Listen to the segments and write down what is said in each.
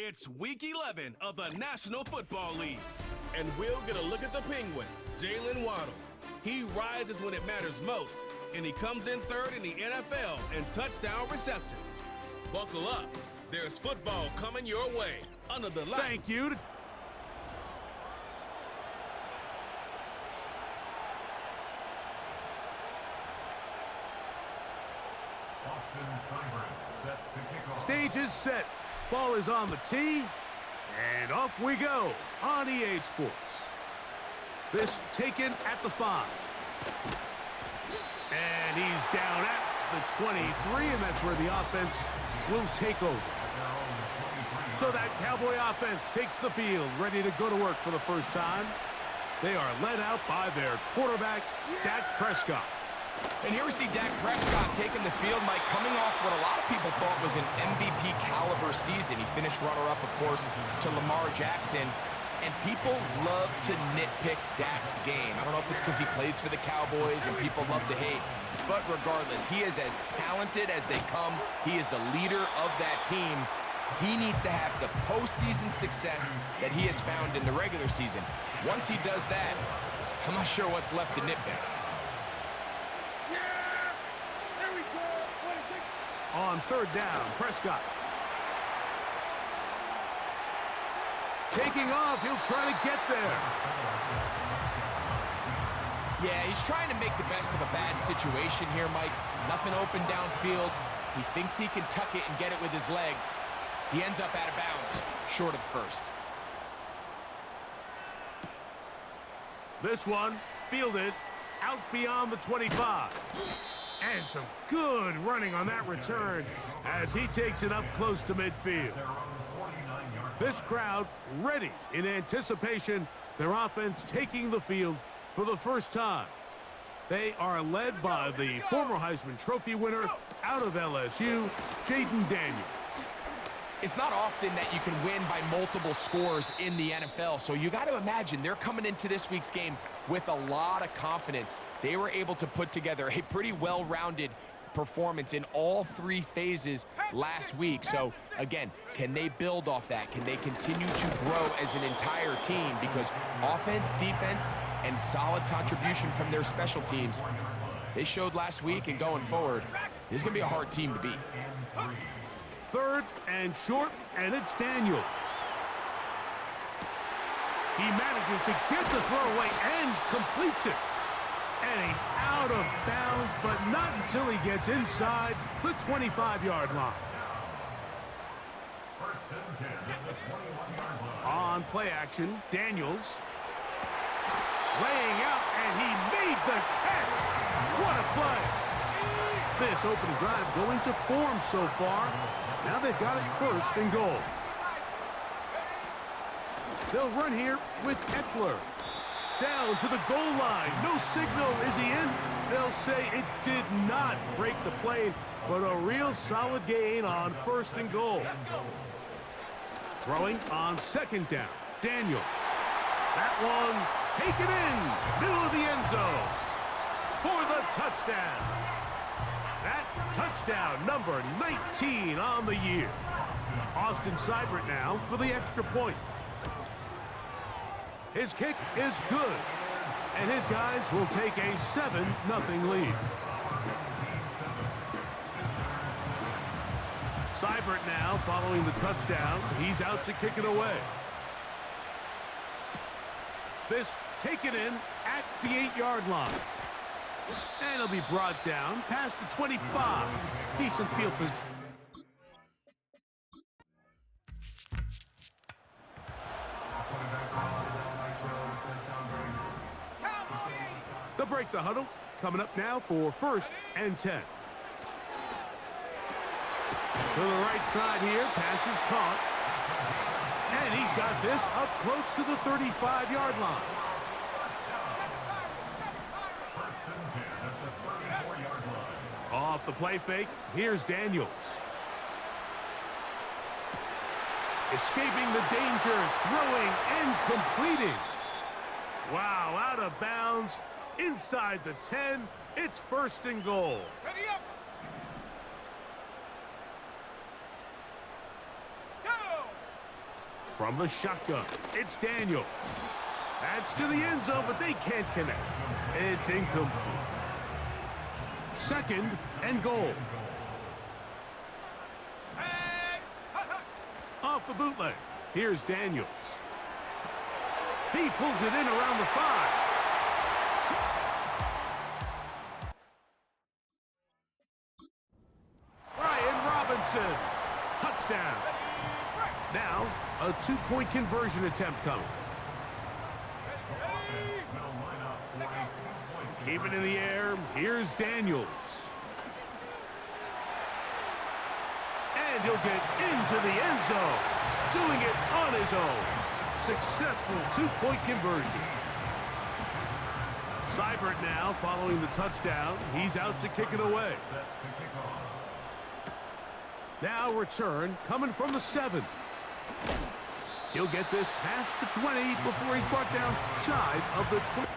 It's Week 11 of the National Football League. And we'll get a look at the Penguin, Jalen Waddle. He rises when it matters most, and he comes in third in the NFL in touchdown receptions. Buckle up. There's football coming your way under the lights. Thank you. Stage is set. Ball is on the tee. And off we go on EA Sports. This taken at the 5. And he's down at the 23, and that's where the offense will take over. So that Cowboy offense takes the field, ready to go to work for the first time. They are led out by their quarterback, Dak Prescott. And here we see Dak Prescott taking the field, Mike, coming off what a lot of people thought was an MVP caliber season. He finished runner-up, of course, to Lamar Jackson. And people love to nitpick Dak's game. I don't know if it's because he plays for the Cowboys and people love to hate. But regardless, he is as talented as they come. He is the leader of that team. He needs to have the postseason success that he has found in the regular season. Once he does that, I'm not sure what's left to nitpick. On third down, Prescott. Taking off, he'll try to get there. Yeah, he's trying to make the best of a bad situation here, Mike. Nothing open downfield. He thinks he can tuck it and get it with his legs. He ends up out of bounds, short of first. This one, fielded, out beyond the 25. And some good running on that return as he takes it up close to midfield. This crowd ready in anticipation, their offense taking the field for the first time. They are led by the former Heisman Trophy winner out of LSU, Jaden Daniels. It's not often that you can win by multiple scores in the NFL, so you got to imagine they're coming into this week's game with a lot of confidence. They were able to put together a pretty well-rounded performance in all 3 phases last week. So, again, can they build off that? Can they continue to grow as an entire team? Because offense, defense, and solid contribution from their special teams, they showed last week, and going forward, this is going to be a hard team to beat. Third and short, and it's Daniels. He manages to get the throw away and completes it. And he's out of bounds, but not until he gets inside the 25-yard line. On play action, Daniels laying out, and he made the catch. What a play. This opening drive going to form so far. Now they've got it first and goal. They'll run here with Eckler. Down to the goal line. No signal. Is he in? They'll say it did not break the play, but a real solid gain on first and goal. Throwing on second down. Daniel. That one taken in. Middle of the end zone for the touchdown. That touchdown, number 19 on the year. Austin Seibert now for the extra point. His kick is good, and his guys will take a 7-0 lead. Seibert now following the touchdown. He's out to kick it away. This taken in at the 8-yard line. And it'll be brought down past the 25. Decent field position. They'll break the huddle. Coming up now for first and 10. To the right side here. Pass is caught. And he's got this up close to the 35-yard line. Off the play fake, here's Daniels. Escaping the danger, throwing and completing. Wow, out of bounds, inside the 10, it's first and goal. Ready up! Go! From the shotgun, it's Daniel. That's to the end zone, but they can't connect. It's incomplete. 2nd and goal. Off the bootleg. Here's Daniels. He pulls it in around the 5. Brian Robinson. Touchdown. Now, a 2-point conversion attempt coming. Keep it in the air. Here's Daniels. And he'll get into the end zone. Doing it on his own. Successful 2-point conversion. Seibert now following the touchdown. He's out to kick it away. Now return coming from the 7. He'll get this past the 20 before he's brought down shy of the 20.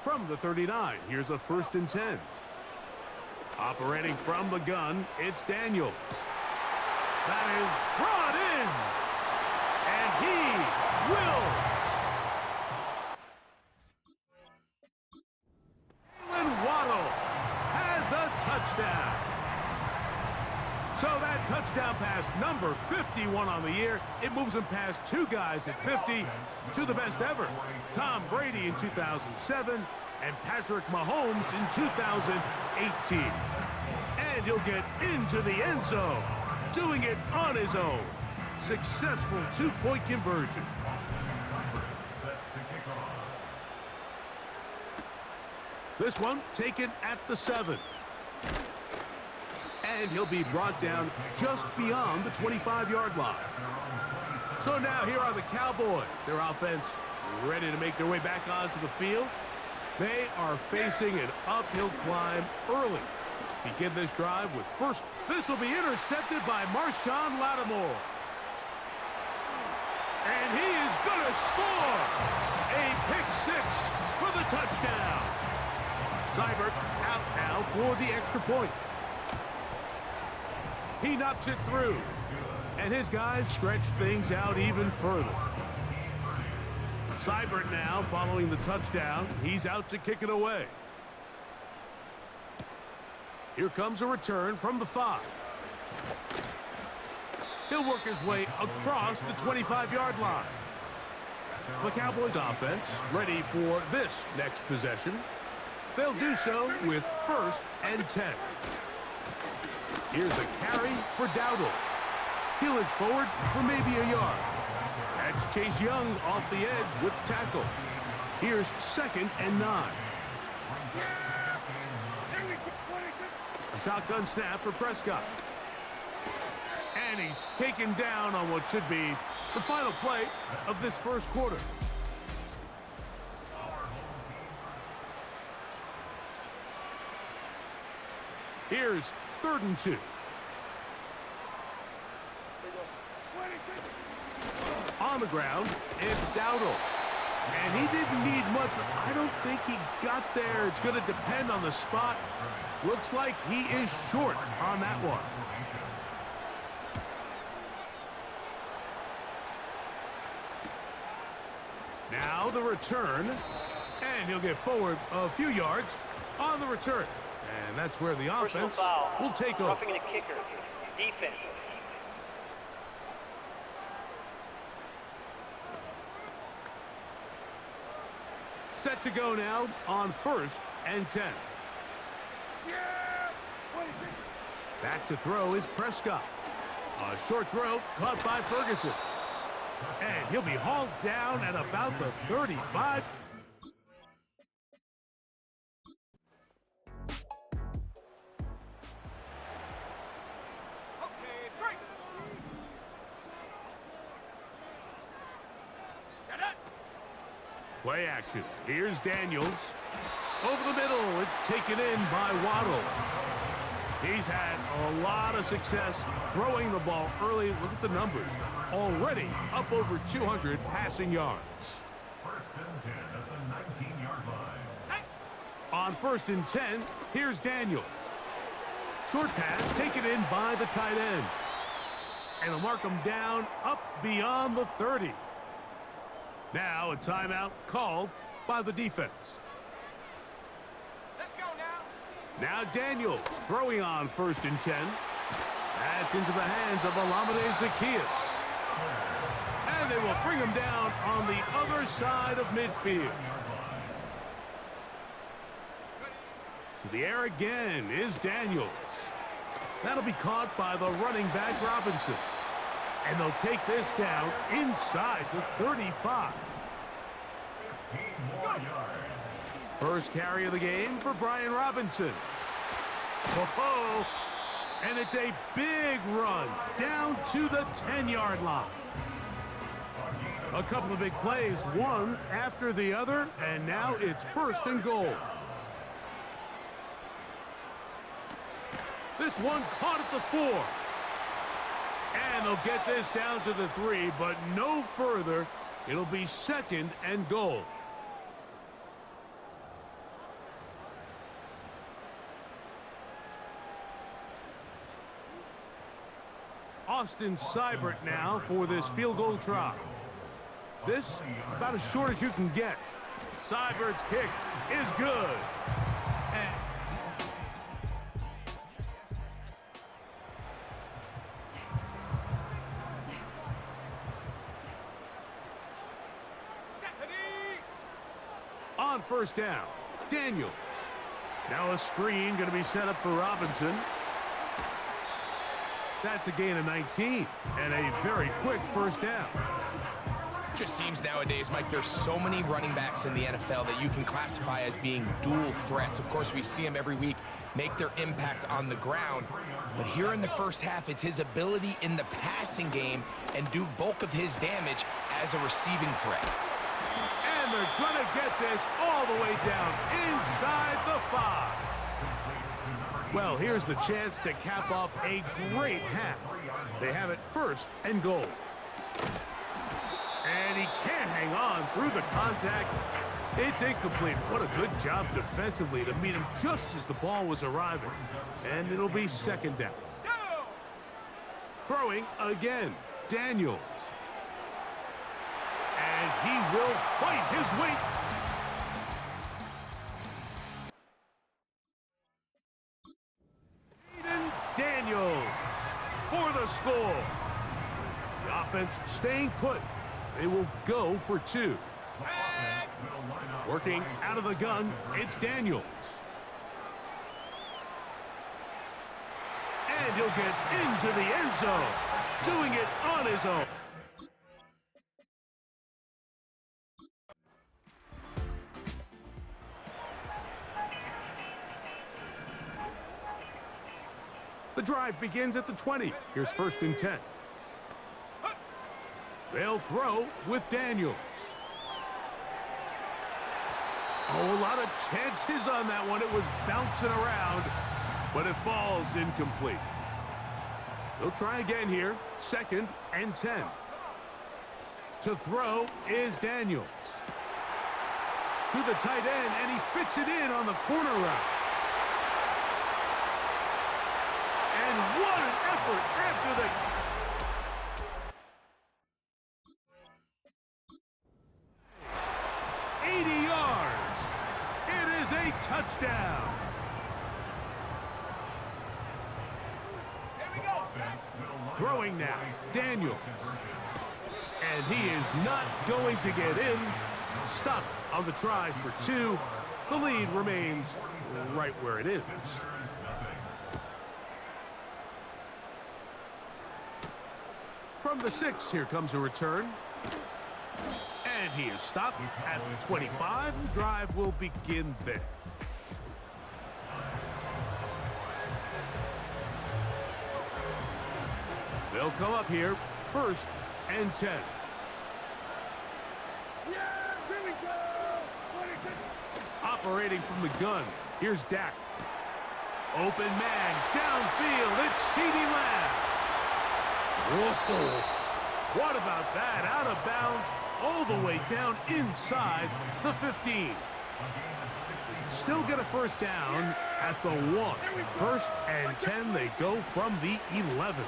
From the 39, here's a 1st and 10. Operating from the gun, it's Daniels. That is brought in. And he will. Jalen Waddle has a touchdown. So that touchdown pass, number 51 on the year, it moves him past 2 guys at 50 to the best ever. Tom Brady in 2007 and Patrick Mahomes in 2018. And he'll get into the end zone, doing it on his own. Successful 2-point conversion. This one taken at the 7. And he'll be brought down just beyond the 25-yard line. So now here are the Cowboys. Their offense ready to make their way back onto the field. They are facing an uphill climb early. Begin this drive with first. This will be intercepted by Marshawn Lattimore. And he is going to score. A pick 6 for the touchdown. Seibert out now for the extra point. He knocks it through. And his guys stretch things out even further. Seibert now following the touchdown. He's out to kick it away. Here comes a return from the 5. He'll work his way across the 25-yard line. The Cowboys offense ready for this next possession. They'll do so with 1st and 10. Here's a carry for Dowdle. He'll inch forward for maybe a yard. That's Chase Young off the edge with the tackle. Here's 2nd and 9. A shotgun snap for Prescott. And he's taken down on what should be the final play of this first quarter. Here's 3rd and 2. On the ground, it's Dowdle. And he didn't need much, but I don't think he got there. It's going to depend on the spot. Looks like he is short on that one. Now the return. And he'll get forward a few yards on the return. And that's where the offense will take over. Roughing the kicker. Defense. Set to go now on 1st and 10. Back to throw is Prescott. A short throw caught by Ferguson. And he'll be hauled down at about the 35. Play action. Here's Daniels. Over the middle, it's taken in by Waddle. He's had a lot of success throwing the ball early. Look at the numbers. Already up over 200 passing yards. 1st and 10 at the 19-yard line. On 1st and 10, here's Daniels. Short pass taken in by the tight end. And he'll mark him down up beyond the 30. Now a timeout called by the defense. Let's go now. Now Daniels throwing on 1st and 10. That's into the hands of Olamide Zaccheaus. And they will bring him down on the other side of midfield. To the air again is Daniels. That'll be caught by the running back Robinson. And they'll take this down inside the 35. First carry of the game for Brian Robinson. Whoa! And it's a big run down to the 10-yard line. A couple of big plays, one after the other, and now it's 1st and goal. This one caught at the 4. And they'll get this down to the 3, but no further. It'll be 2nd and goal. Austin Seibert now for this field goal try. This about as short as you can get. Seibert's kick is good. And on 1st down, Daniels. Now a screen going to be set up for Robinson. That's a gain of 19 and a very quick 1st down. Just seems nowadays, Mike, there's so many running backs in the NFL that you can classify as being dual threats. Of course, we see them every week make their impact on the ground. But here in the first half, it's his ability in the passing game and do bulk of his damage as a receiving threat. And they're going to get this all the way down inside the 5. Well, here's the chance to cap off a great half. They have it 1st and goal. And he can't hang on through the contact. It's incomplete. What a good job defensively to meet him just as the ball was arriving. And it'll be 2nd down. Throwing again, Daniels. And he will fight his way. Daniels for the score. The offense staying put. They will go for 2. Working out of the gun, it's Daniels. And he'll get into the end zone, doing it on his own. The drive begins at the 20. Here's 1st and 10. They'll throw with Daniels. Oh, a lot of chances on that one. It was bouncing around, but it falls incomplete. They'll try again here. 2nd and 10. To throw is Daniels. To the tight end, and he fits it in on the corner route. And what an effort after the... a touchdown. Throwing now, Daniels. And he is not going to get in. Stop on the try for 2. The lead remains right where it is. From the 6, here comes a return. And he is stopped at the 25. The drive will begin there. They'll come up here, 1st and 10. Yeah, here we go! Operating from the gun, here's Dak. Open man, downfield, it's CeeDee Lamb. Whoa! What about that? Out of bounds, all the way down inside the 15. Still get a first down at the 1. 1st and 10, they go from the 11.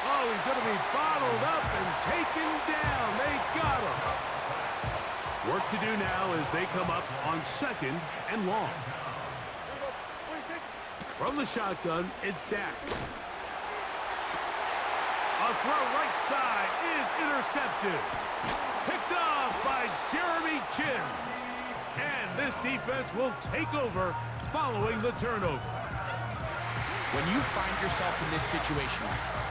Oh, he's going to be bottled up and taken down. They got him. Work to do now as they come up on 2nd and long. From the shotgun, it's Dak. A throw right side is intercepted. Picked off by Jeremy Chin. And this defense will take over following the turnover. When you find yourself in this situation,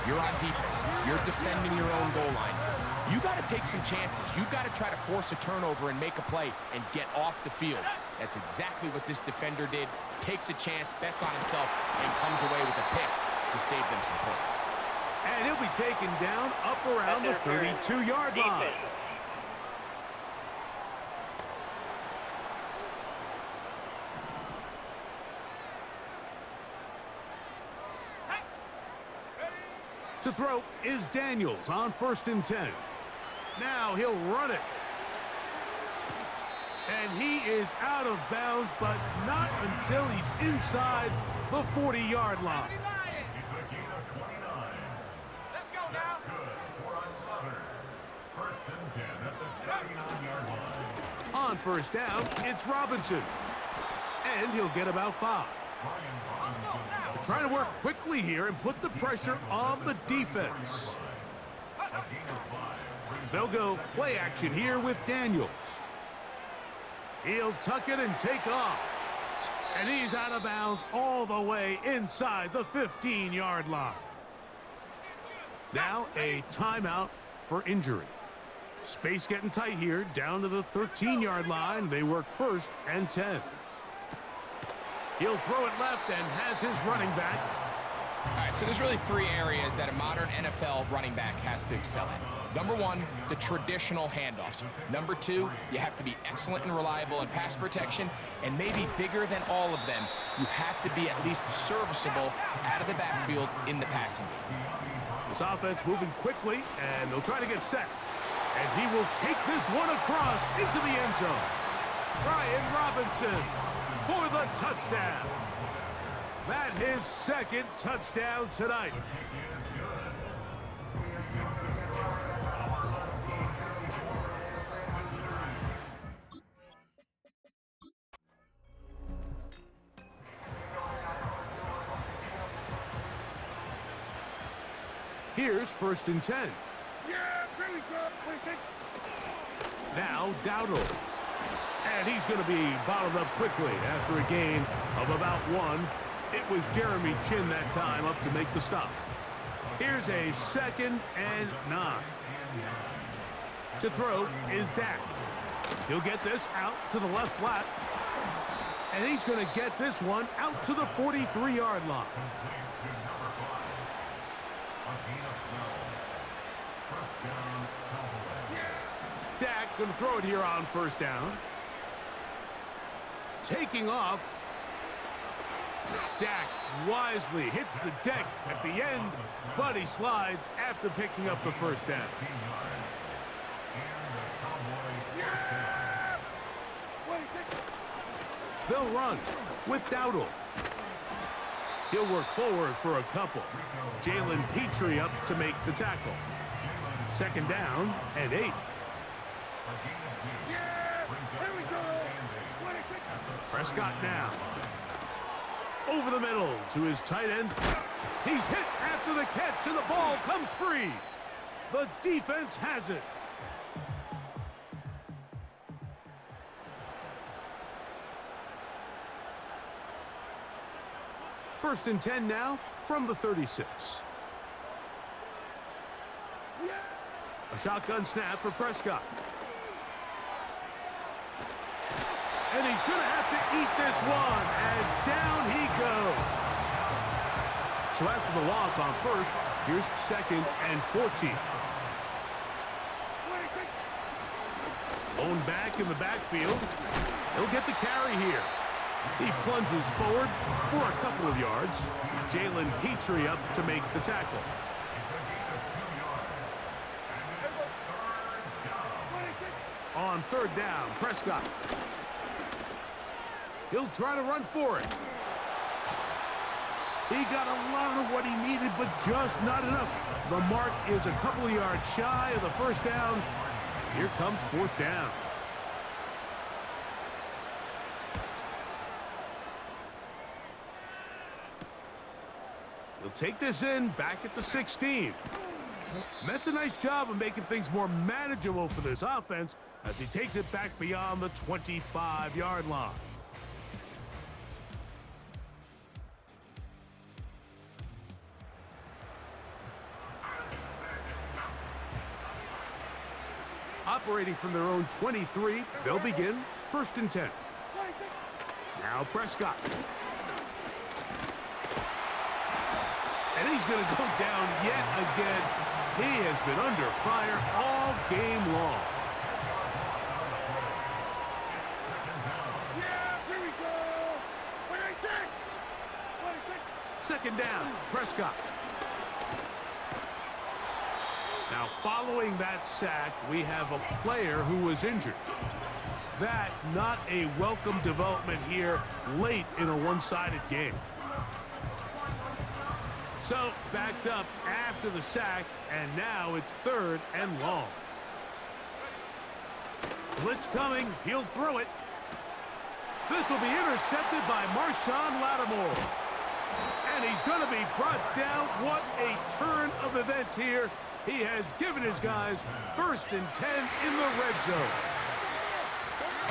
you're on defense, you're defending your own goal line, you got to take some chances. You got to try to force a turnover and make a play and get off the field. That's exactly what this defender did. Takes a chance, bets on himself, and comes away with a pick to save them some points. And he'll be taken down up around the 32-yard line. To throw is Daniels on 1st and 10. Now he'll run it. And he is out of bounds, but not until he's inside the 40-yard line. Let's go now. On 1st down, it's Robinson. And he'll get about 5. They're trying to work quickly here and put the pressure on the defense. They'll go play action here with Daniels. He'll tuck it and take off. And he's out of bounds all the way inside the 15-yard line. Now a timeout for injury. Space getting tight here, down to the 13-yard line. They work 1st and 10. He'll throw it left and has his running back. All right, so there's really 3 areas that a modern NFL running back has to excel at. Number 1, the traditional handoffs. Number 2, you have to be excellent and reliable in pass protection. And maybe bigger than all of them, you have to be at least serviceable out of the backfield in the passing game. This offense moving quickly, and they'll try to get set. And he will take this one across into the end zone. Brian Robinson for the touchdown. That his 2nd touchdown tonight. Here's 1st and 10. Now Dowdle. And he's going to be bottled up quickly after a gain of about 1. It was Jeremy Chin that time up to make the stop. Here's a 2nd and 9. To throw is Dak. He'll get this out to the left flat. And he's going to get this one out to the 43-yard line. Dak going to throw it here on 1st down. Taking off. Dak wisely hits the deck at the end, but he slides after picking up the 1st down. They'll run with Dowdle. He'll work forward for a couple. Jalen Petrie up to make the tackle. 2nd down and 8. Prescott now. Over the middle to his tight end. He's hit after the catch, and the ball comes free. The defense has it. First and 10 now from the 36. A shotgun snap for Prescott. And he's going to have to eat this one as down he goes. So after the loss on 1st, here's 2nd and 14. Blown back in the backfield. He'll get the carry here. He plunges forward for a couple of yards. Jalen Petrie up to make the tackle. On on third down. Prescott. He'll try to run for it. He got a lot of what he needed, but just not enough. The mark is a couple of yards shy of the first down. And here comes fourth down. He'll take this in back at the 16. And that's a nice job of making things more manageable for this offense as he takes it back beyond the 25-yard line. Operating from their own 23, they'll begin 1st and 10. Now Prescott. And he's going to go down yet again. He has been under fire all game long. Yeah, here we go. What do I say? Second down, Prescott. Now, following that sack, we have a player who was injured. That, not a welcome development here late in a one-sided game. So, backed up after the sack, and now it's 3rd and long. Blitz coming. He'll throw it. This will be intercepted by Marshawn Lattimore. And he's going to be brought down. What a turn of events here. He has given his guys 1st and 10 in the red zone.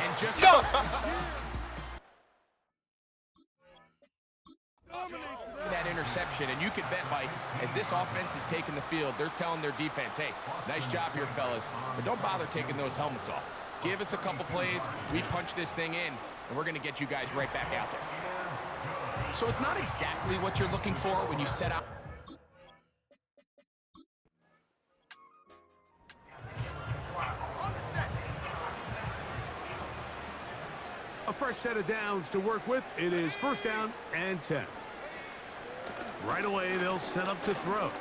And just that interception, and you can bet, Mike, as this offense is taking the field, they're telling their defense, hey, nice job here, fellas, but don't bother taking those helmets off. Give us a couple plays, we punch this thing in, and we're going to get you guys right back out there. So it's not exactly what you're looking for when you set out. A fresh set of downs to work with. It is 1st down and 10. Right away, they'll set up to throw.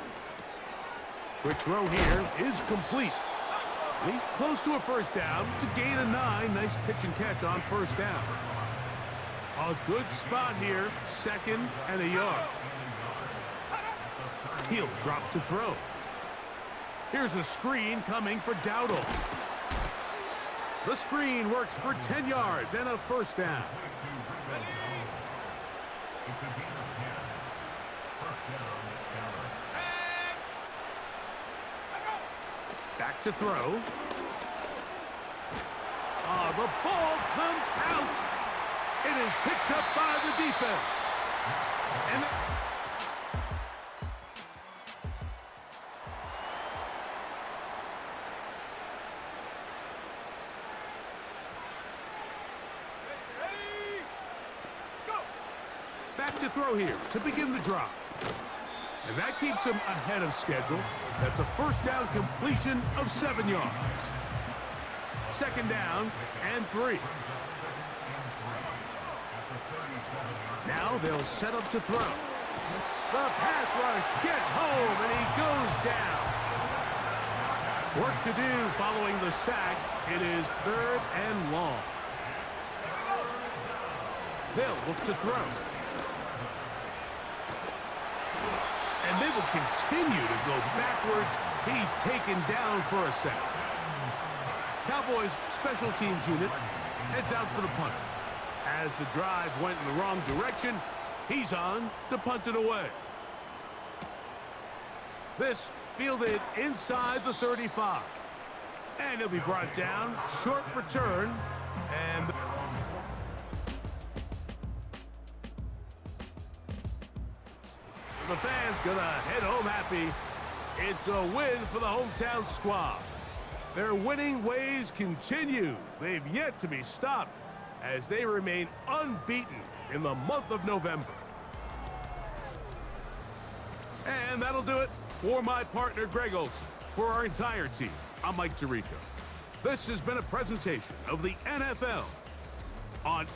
Quick throw here is complete. He's close to a 1st down to gain a 9. Nice pitch and catch on 1st down. A good spot here, 2nd and a yard. He'll drop to throw. Here's a screen coming for Dowdle. The screen works for 10 yards and a 1st down. Back to throw. The ball comes out. It is picked up by the defense. And back to throw here to begin the drive. And that keeps him ahead of schedule. That's a 1st down completion of 7 yards. 2nd down and 3. Now they'll set up to throw. The pass rush gets home and he goes down. Work to do following the sack. It is 3rd and long. They'll look to throw. And they will continue to go backwards. He's taken down for a sack. Cowboys special teams unit heads out for the punt. As the drive went in the wrong direction, he's on to punt it away. This fielded inside the 35. And he'll be brought down. Short return. And the fans gonna head home happy. It's a win for the hometown squad. Their winning ways continue. They've yet to be stopped as they remain unbeaten in the month of November. And that'll do it for my partner, Greg Olson. For our entire team, I'm Mike Tirico. This has been a presentation of the NFL on